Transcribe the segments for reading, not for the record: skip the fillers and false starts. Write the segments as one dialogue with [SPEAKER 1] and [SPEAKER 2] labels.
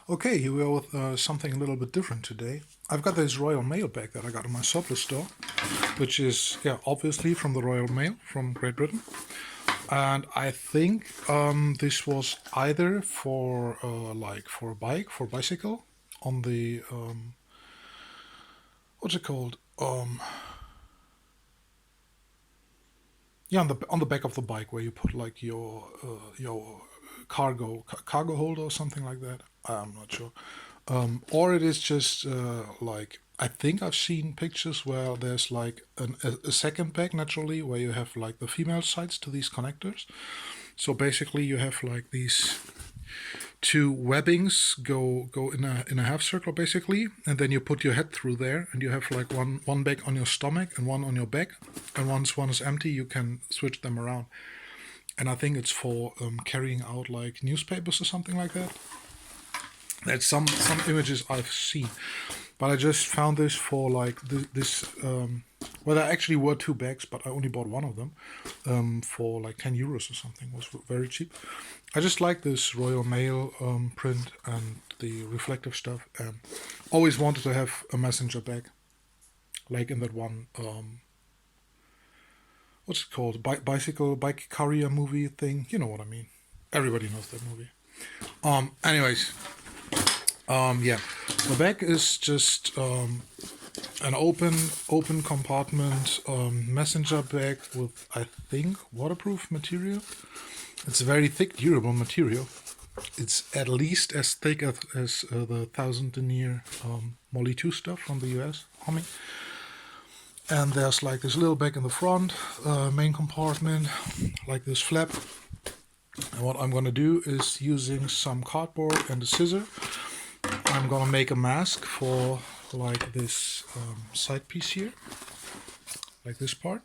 [SPEAKER 1] Okay, here we are with something a little bit different today. I've got this Royal Mail bag that I got in my surplus store, which is, yeah, obviously from the Royal Mail from Great Britain. And I think this was either for for a bike, for a bicycle, on the what's it called? Yeah, on the back of the bike where you put like your cargo holder or something like that. I'm not sure. Or it is just I think I've seen pictures where there's like a second bag naturally where you have like the female sides to these connectors. So basically you have like these two webbings go in a half circle basically, and then you put your head through there, and you have like one bag on your stomach and one on your back, and once one is empty, you can switch them around. And I think it's for carrying out like newspapers or something like that. That's some images I've seen, but I just found this for like this. Well, there actually were two bags, but I only bought one of them for like 10 euros or something. It was very cheap. I just like this Royal Mail print and the reflective stuff, and always wanted to have a messenger bag, like in that one. What's it called? Bike carrier movie thing. You know what I mean. Everybody knows that movie. Anyways, yeah, the bag is just an open compartment messenger bag with, I think, waterproof material. It's a very thick, durable material. It's at least as thick as the 1000 denier Molly 2 stuff from the US Army. And there's like this little bag in the front, main compartment, like this flap. And what I'm gonna do is, using some cardboard and a scissor, I'm gonna make a mask for like this side piece here, like this part.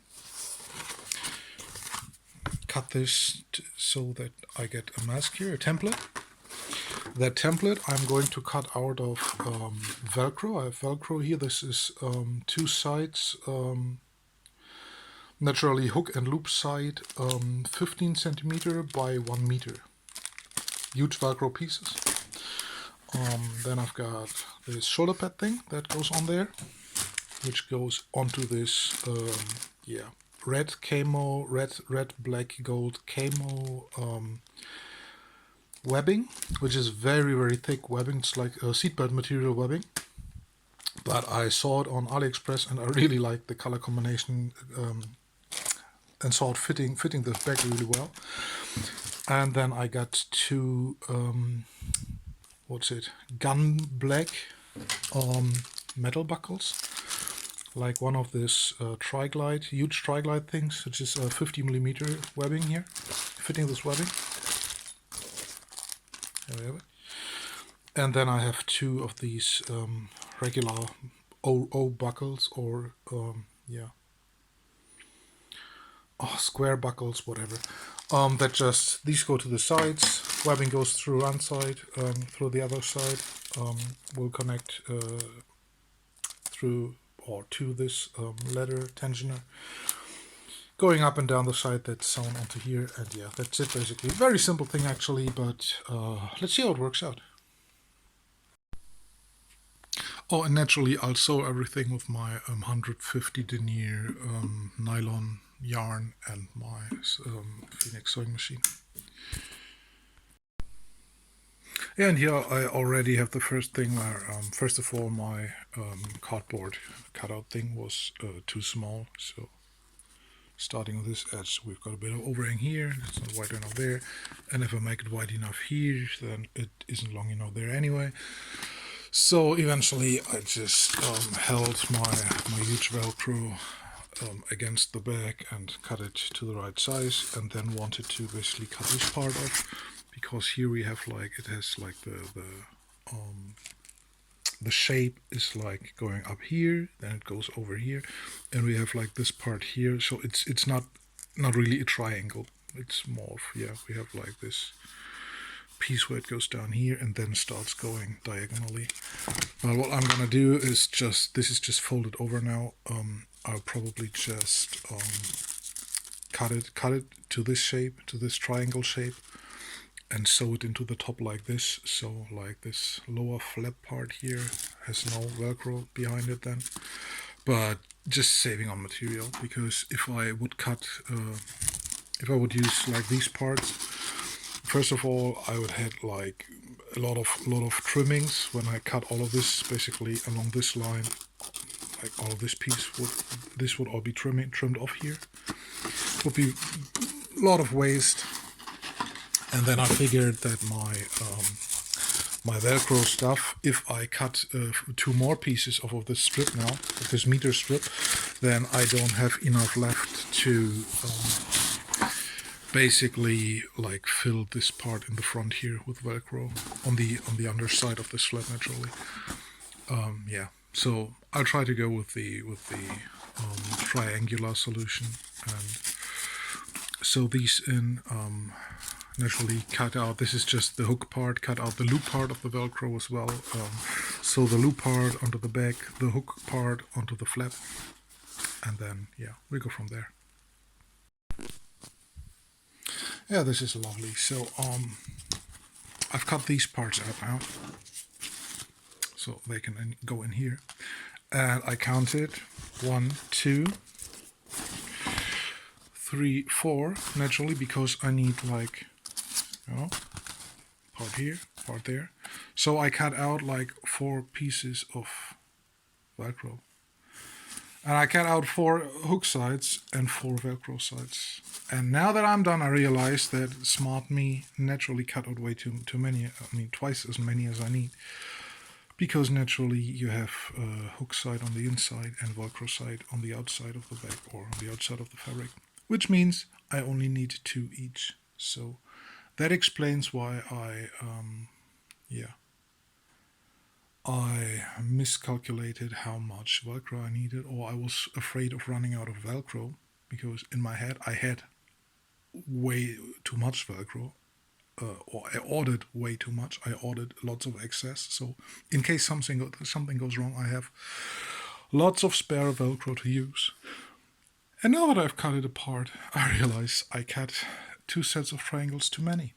[SPEAKER 1] Cut this so that I get a mask here, a template. That template I'm going to cut out of Velcro. I have Velcro here. This is two sides, naturally hook and loop side, 15 centimeter by 1 meter. Huge Velcro pieces. Then I've got this shoulder pad thing that goes on there, which goes onto this, yeah, red black gold camo webbing, which is very, very thick webbing. It's like a seatbelt material webbing. But I saw it on AliExpress and I really liked the color combination, and saw it fitting this bag really well. And then I got two, gun black metal buckles, like one of this huge tri-glide things, which is 50 millimeter webbing here, fitting this webbing. There we have it. And then I have two of these regular O buckles, or square buckles, whatever. That just, these go to the sides. Webbing goes through one side, through the other side. Will connect through or to this leather tensioner, going up and down the side that's sewn onto here. And yeah, that's it basically. Very simple thing actually, but let's see how it works out. Oh, and naturally I'll sew everything with my 150 denier nylon yarn and my Phoenix sewing machine. Yeah, and here I already have the first thing where, first of all, my cardboard cutout thing was too small. So starting with this edge, we've got a bit of overhang here. It's not wide enough there. And if I make it wide enough here, then it isn't long enough there anyway. So eventually I just held my huge Velcro against the bag and cut it to the right size, and then wanted to basically cut this part off, because here we have like, it has like the shape is like going up here, then it goes over here, and we have like this part here. So it's not really a triangle. It's more of, yeah, we have like this piece where it goes down here and then starts going diagonally. Well, what I'm gonna do is just, this is just folded over now. I'll probably just cut it to this shape, to this triangle shape, and sew it into the top like this. So like this lower flap part here has no Velcro behind it then. But just saving on material, because if I would if I would use like these parts, first of all, I would have like a lot of trimmings when I cut all of this basically along this line. Like all of this piece would all be trimmed off here. Would be a lot of waste. And then I figured that my Velcro stuff, if I cut 2 more pieces of this strip now, of this meter strip, then I don't have enough left to basically like fill this part in the front here with Velcro on the underside of this flap naturally. Yeah, so I'll try to go with the triangular solution and sew these in. Naturally cut out, this is just the hook part, cut out the loop part of the Velcro as well. Sew the loop part onto the back, the hook part onto the flap, and then yeah, we go from there. Yeah, this is lovely. So I've cut these parts out now, so they can go in here. And I counted 1, 2, 3, 4 naturally, because I need like, you know, part here, part there. So I cut out like 4 pieces of Velcro. And I cut out 4 hook sides and 4 Velcro sides. And now that I'm done, I realize that smart me naturally cut out way too many. I mean, twice as many as I need. Because naturally you have a hook side on the inside and Velcro side on the outside of the back or on the outside of the fabric. Which means I only need 2 each. So that explains why I miscalculated how much Velcro I needed, or I was afraid of running out of Velcro, because in my head I had way too much Velcro, or I ordered way too much. I ordered lots of excess, so in case something goes wrong, I have lots of spare Velcro to use. And now that I've cut it apart, I realize I cut 2 sets of triangles too many.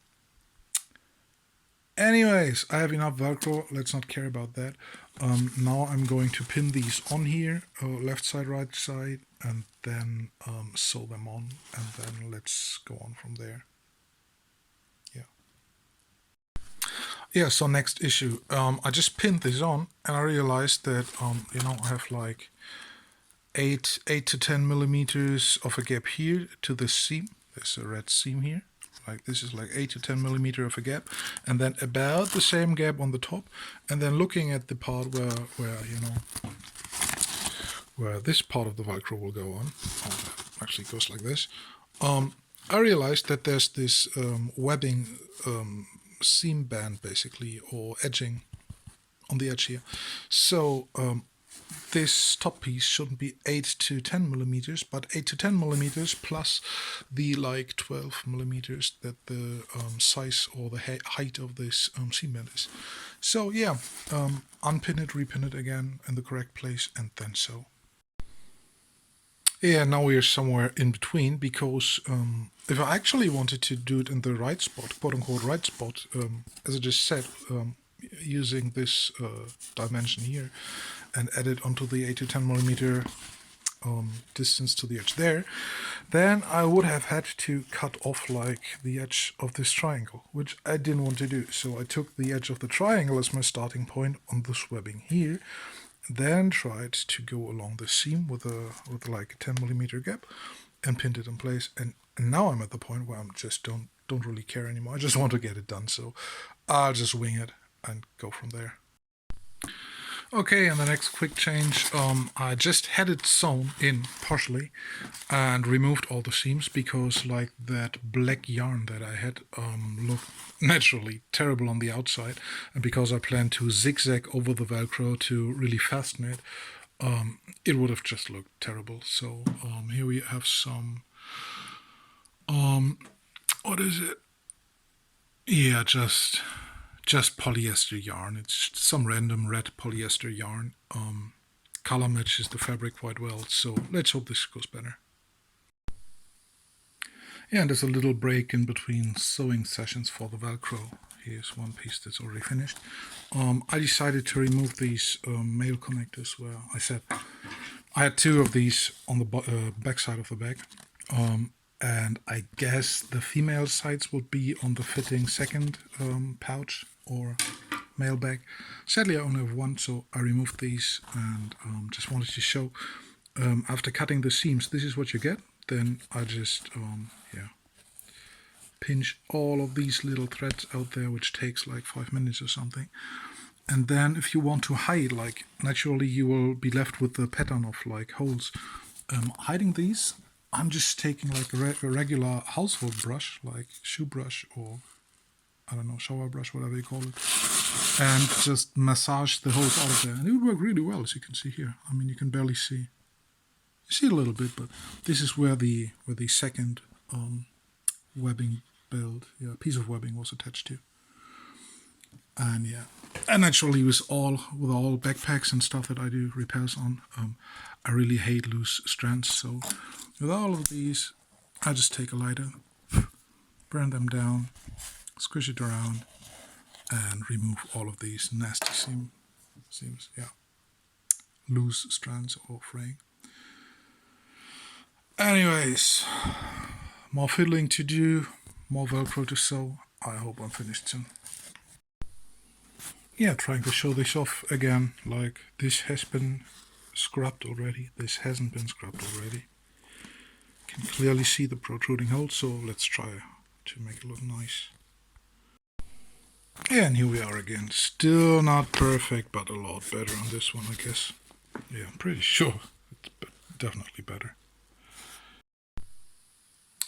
[SPEAKER 1] Anyways, I have enough Velcro, let's not care about that. Now I'm going to pin these on here, left side, right side, and then sew them on, and then let's go on from there. Yeah, so next issue. I just pinned this on, and I realized that, I have like 8 to 10 millimeters of a gap here to the seam. There's a red seam here. Like this is like 8 to 10 millimeter of a gap, and then about the same gap on the top. And then looking at the part where this part of the Velcro will go on, actually goes like this. I realized that there's this webbing seam band basically, or edging on the edge here. So this top piece shouldn't be 8 to 10 millimeters, but 8 to 10 millimeters plus the like 12 millimeters that the size or the height of this seam band is. So yeah, unpin it, repin it again in the correct place, and then sew. Yeah, now we are somewhere in between, because if I actually wanted to do it in the right spot, quote-unquote right spot, as I just said, using this dimension here, and add it onto the 8 to 10 millimeter distance to the edge there, then I would have had to cut off like the edge of this triangle, which I didn't want to do. So I took the edge of the triangle as my starting point on this webbing here, then tried to go along the seam with like a 10 millimeter gap and pinned it in place. And now I'm at the point where I'm just don't really care anymore. I just want to get it done, so I'll just wing it and go from there. Okay, and the next quick change, I just had it sewn in partially and removed all the seams, because like that black yarn that I had looked naturally terrible on the outside, and because I planned to zigzag over the Velcro to really fasten it, it would have just looked terrible. So here we have some, what is it? Yeah, just polyester yarn. It's some random red polyester yarn. Color matches the fabric quite well, so let's hope this goes better. Yeah, and there's a little break in between sewing sessions for the Velcro. Here's one piece that's already finished. I decided to remove these male connectors where I said I had two of these on the back side of the bag. And I guess the female sides would be on the fitting second pouch or male bag. Sadly, I only have one, so I removed these and just wanted to show. After cutting the seams, this is what you get. Then I just pinch all of these little threads out there, which takes like 5 minutes or something. And then if you want to hide, like naturally you will be left with the pattern of like holes. Hiding these, I'm just taking like a regular household brush, like shoe brush or I don't know, shower brush, whatever you call it, and just massage the holes out of there. And it would work really well, as you can see here. I mean, you can barely see. You see a little bit, but this is where the second webbing belt, piece of webbing was attached to. And yeah, and naturally with all backpacks and stuff that I do repairs on, I really hate loose strands. So with all of these, I just take a lighter, burn them down, squish it around, and remove all of these nasty seams. Yeah, loose strands or fraying. Anyways, more fiddling to do, more Velcro to sew. I hope I'm finished soon. Yeah, trying to show this off again, like this has been scrubbed already, this hasn't been scrubbed already. Can clearly see the protruding holes, so let's try to make it look nice. Yeah, and here we are again. Still not perfect, but a lot better on this one, I guess. Yeah, I'm pretty sure it's definitely better.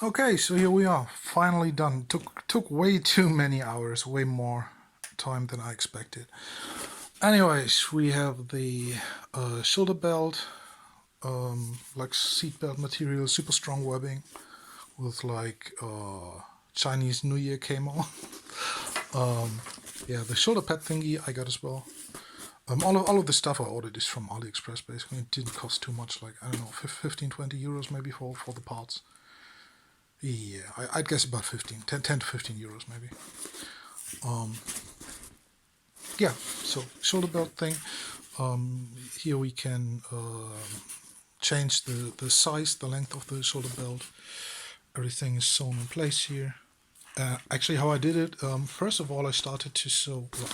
[SPEAKER 1] Okay, so here we are, finally done. Took way too many hours, way more time than I expected. Anyways, we have the shoulder belt, like seat belt material, super strong webbing with like Chinese New Year camo. Yeah, the shoulder pad thingy I got as well. All of the stuff I ordered is from AliExpress basically. It didn't cost too much, like I don't know, 15, 20 euros maybe for the parts. Yeah, I'd guess about 10 to 15 euros maybe. Yeah, so shoulder belt thing. Here we can change the size, the length of the shoulder belt. Everything is sewn in place here. Actually, how I did it, first of all, I started to sew. Well,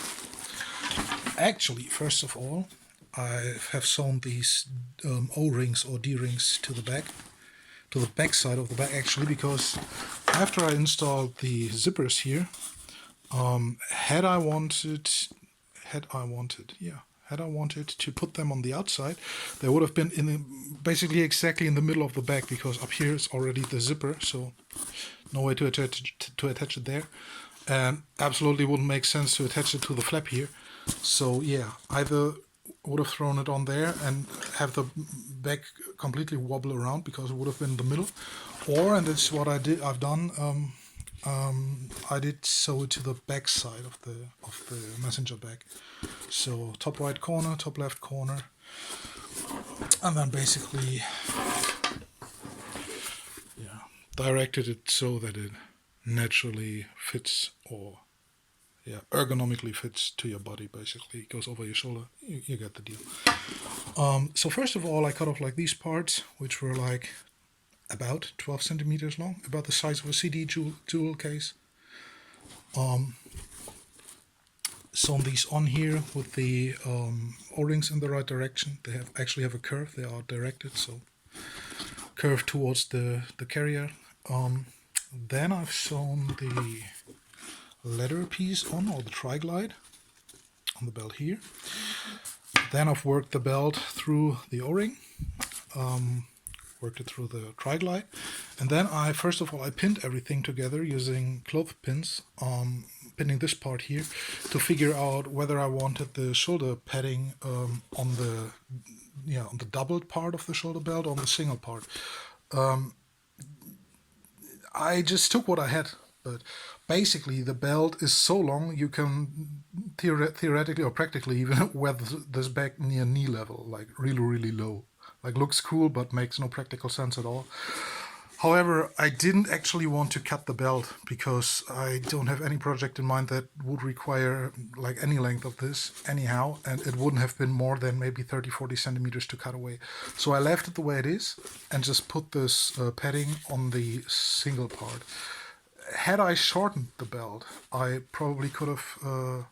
[SPEAKER 1] actually, first of all, I have sewn these O-rings or D-rings to the back side of the bag, actually, because after I installed the zippers here, had I wanted to put them on the outside, they would have been basically exactly in the middle of the bag, because up here is already the zipper, so no way to attach it there, and absolutely wouldn't make sense to attach it to the flap here. So yeah, either would have thrown it on there and have the bag completely wobble around because it would have been in the middle, or, and that's what I've done, I did sew it to the back side of the messenger bag. So top right corner, top left corner, and then basically directed it so that it naturally fits, or ergonomically fits to your body. Basically, it goes over your shoulder. You get the deal. So first of all, I cut off like these parts, which were like about 12 centimeters long, about the size of a CD jewel case. Sewn these on here with the O-rings in the right direction. They actually have a curve. They are directed, so curve towards the carrier. Then I've sewn the leather piece on, or the tri-glide on the belt here. Then I've worked the belt through the O-ring, worked it through the tri-glide, and then first of all I pinned everything together using cloth pins, pinning this part here to figure out whether I wanted the shoulder padding on the doubled part of the shoulder belt or on the single part. I just took what I had, but basically the belt is so long you can theoretically or practically even wear this bag near knee level, like really, really low. Like looks cool, but makes no practical sense at all. However, I didn't actually want to cut the belt because I don't have any project in mind that would require like any length of this anyhow, and it wouldn't have been more than maybe 30-40 centimeters to cut away. So I left it the way it is and just put this padding on the single part. Had I shortened the belt, I probably could have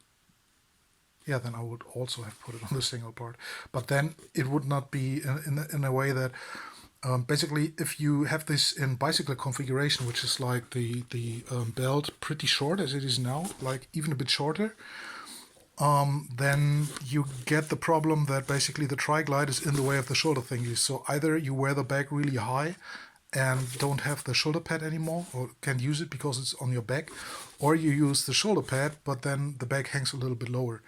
[SPEAKER 1] yeah, then I would also have put it on the single part. But then it would not be in a way that basically, if you have this in bicycle configuration, which is like the belt pretty short as it is now, like even a bit shorter, then you get the problem that basically the tri-glide is in the way of the shoulder thingy. So either you wear the bag really high and don't have the shoulder pad anymore, or can't use it because it's on your back, or you use the shoulder pad, but then the bag hangs a little bit lower.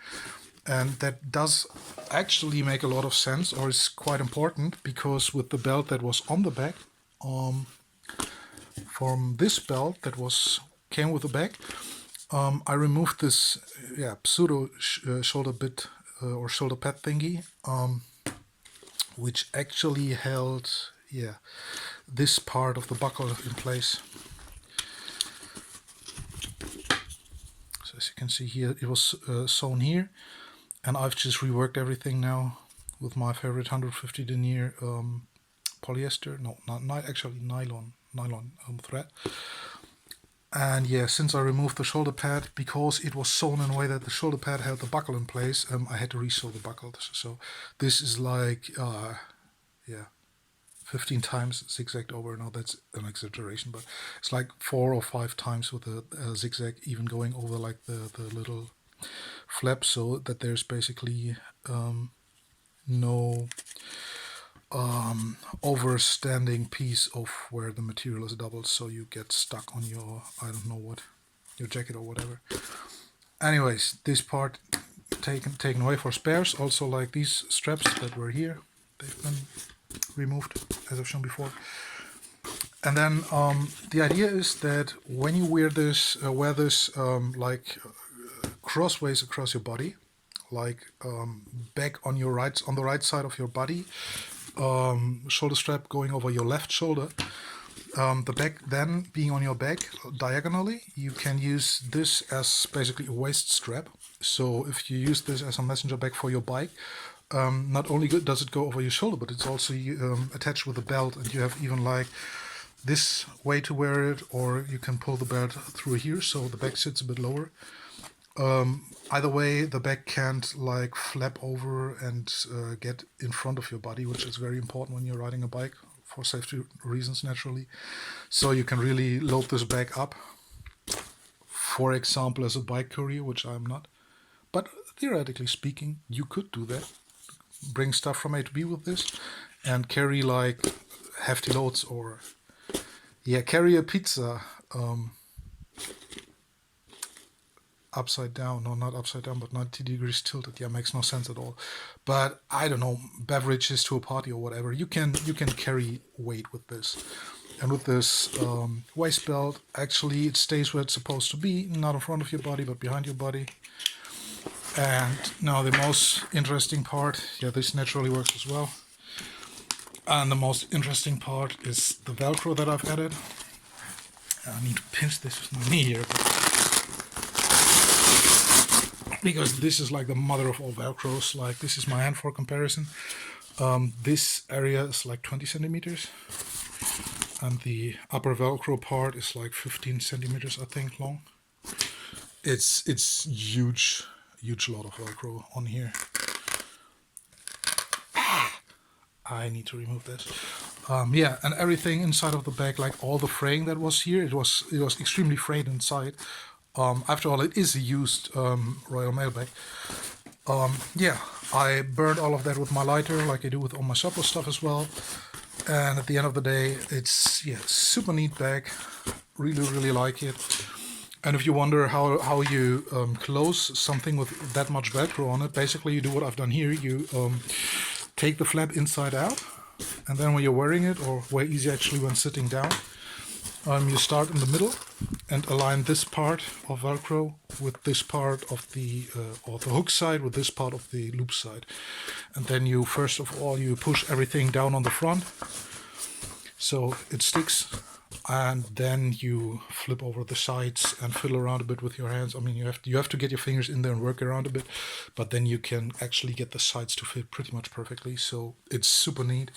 [SPEAKER 1] And that does actually make a lot of sense, or is quite important, because with the belt that was on the back, from this belt that came with the bag, I removed this pseudo shoulder bit or shoulder pad thingy, which actually held this part of the buckle in place. So as you can see here, it was sewn here, and I've just reworked everything now with my favorite 150 denier polyester, no, not actually nylon thread. And yeah, since I removed the shoulder pad, because it was sewn in a way that the shoulder pad held the buckle in place, I had to re-sew the buckle. So this is like 15 times zigzagged over. No, that's an exaggeration, but it's like 4 or 5 times with a zigzag, even going over like the little flap, so that there's basically no overstanding piece of where the material is doubled, so you get stuck on your, I don't know what, your jacket or whatever. Anyways, this part taken away for spares. Also, like these straps that were here, they've been removed, as I've shown before. And then the idea is that when you wear this crossways across your body, like back on your on the right side of your body, shoulder strap going over your left shoulder, the back then being on your back diagonally, you can use this as basically a waist strap. So if you use this as a messenger bag for your bike, not only does it go over your shoulder, but it's also attached with a belt, and you have even like this way to wear it, or you can pull the belt through here so the bag sits a bit lower. Either way, the bag can't like flap over and get in front of your body, which is very important when you're riding a bike for safety reasons, naturally. So you can really load this bag up, for example, as a bike courier, which I'm not. But theoretically speaking, you could do that. Bring stuff from A to B with this and carry like hefty loads, or carry a pizza upside down. No, not upside down, but 90 degrees tilted. Yeah, makes no sense at all. But I don't know, beverages to a party or whatever. You can carry weight with this. And with this waist belt, actually it stays where it's supposed to be, not in front of your body, but behind your body. And now the most interesting part, this naturally works as well. And the most interesting part is the Velcro that I've added. I need to pinch this with my knee here, because this is like the mother of all Velcros. Like, this is my hand for comparison. This area is like 20 centimeters, and the upper Velcro part is like 15 centimeters, I think, long. It's huge lot of Velcro on here. I need to remove this. And everything inside of the bag, like all the fraying that was here, it was extremely frayed inside. After all, it is a used Royal Mail bag. I burned all of that with my lighter, like I do with all my Supple stuff as well. And at the end of the day, it's super neat bag. Really like it. And if you wonder how you close something with that much Velcro on it, basically you do what I've done here. You take the flap inside out, and then when you're wearing it, or way easier actually when sitting down, you start in the middle and align this part of Velcro with this part of the hook side with this part of the loop side. And then you, first of all, you push everything down on the front so it sticks and then you flip over the sides and fiddle around a bit with your hands. I mean, you have to get your fingers in there and work around a bit, but then you can actually get the sides to fit pretty much perfectly. So it's super neat,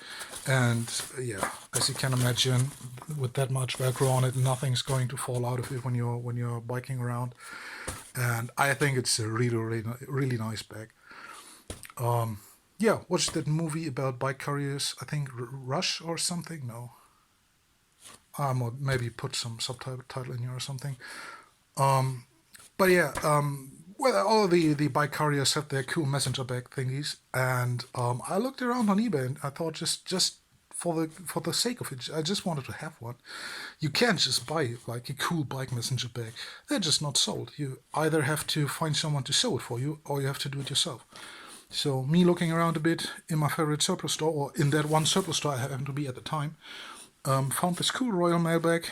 [SPEAKER 1] and yeah, as you can imagine, with that much Velcro on it, nothing's going to fall out of it when you're biking around. And I think it's a really nice bag. Yeah, watched that movie about bike carriers. I think Rush or something. No, or maybe put some subtitle in here or something. But yeah, well, all the bike carriers have their cool messenger bag thingies, and I looked around on eBay and I thought just for the sake of it, I just wanted to have one. You can't just buy like a cool bike messenger bag; they're just not sold. You either have to find someone to sew it for you, or you have to do it yourself. So me looking around a bit in my favorite surplus store, or in that one surplus store I happened to be at the time, found this cool Royal Mail bag,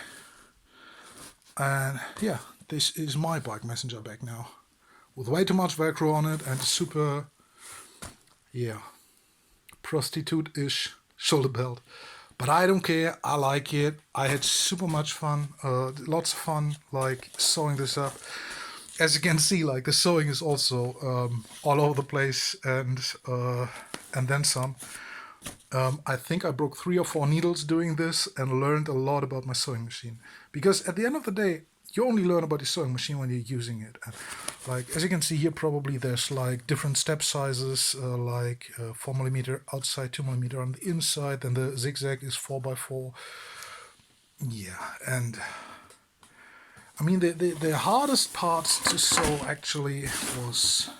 [SPEAKER 1] and yeah, this is my bike messenger bag now, with way too much Velcro on it and super, yeah, prostitute-ish shoulder belt. But I don't care. I like it. I had super much fun, lots of fun, like sewing this up. As you can see, like the sewing is also all over the place, and then some. I think I broke 3 or 4 needles doing this and learned a lot about my sewing machine. Because at the end of the day, you only learn about your sewing machine when you're using it. And like as you can see here, probably there's like different step sizes, like 4 mm outside, 2 mm on the inside. Then the zigzag is 4x4. Yeah, and I mean the hardest part to sew actually was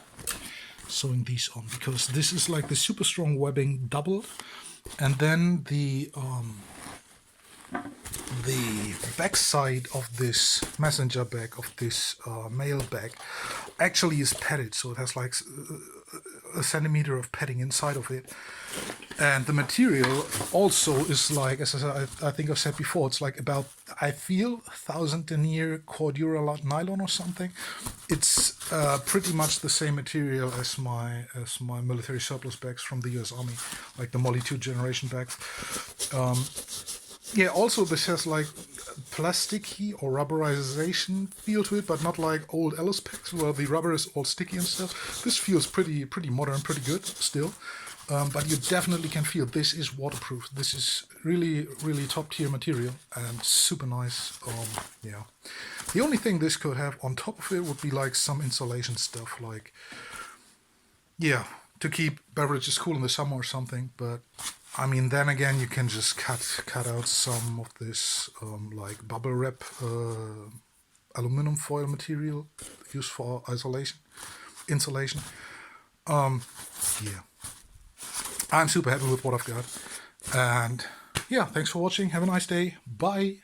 [SPEAKER 1] sewing these on, because this is like the super strong webbing doubled, and then the backside of this messenger bag, of this mail bag, actually is padded, so it has like a centimeter of padding inside of it, and the material also is like, as I think I've said before, it's like about, I feel, 1,000 denier cordura nylon or something. It's pretty much the same material as my military surplus bags from the U.S. Army, like the Molly 2 generation bags. Yeah, also this has like plasticky or rubberization feel to it, but not like old Alice packs where the rubber is all sticky and stuff. This feels pretty modern, pretty good still. But you definitely can feel this is waterproof. This is really top tier material and super nice. Yeah. The only thing this could have on top of it would be like some insulation stuff, like, yeah, to keep beverages cool in the summer or something. But I mean, then again, you can just cut out some of this like bubble wrap aluminum foil material used for insulation. Yeah, I'm super happy with what I've got, and yeah, thanks for watching. Have a nice day. Bye.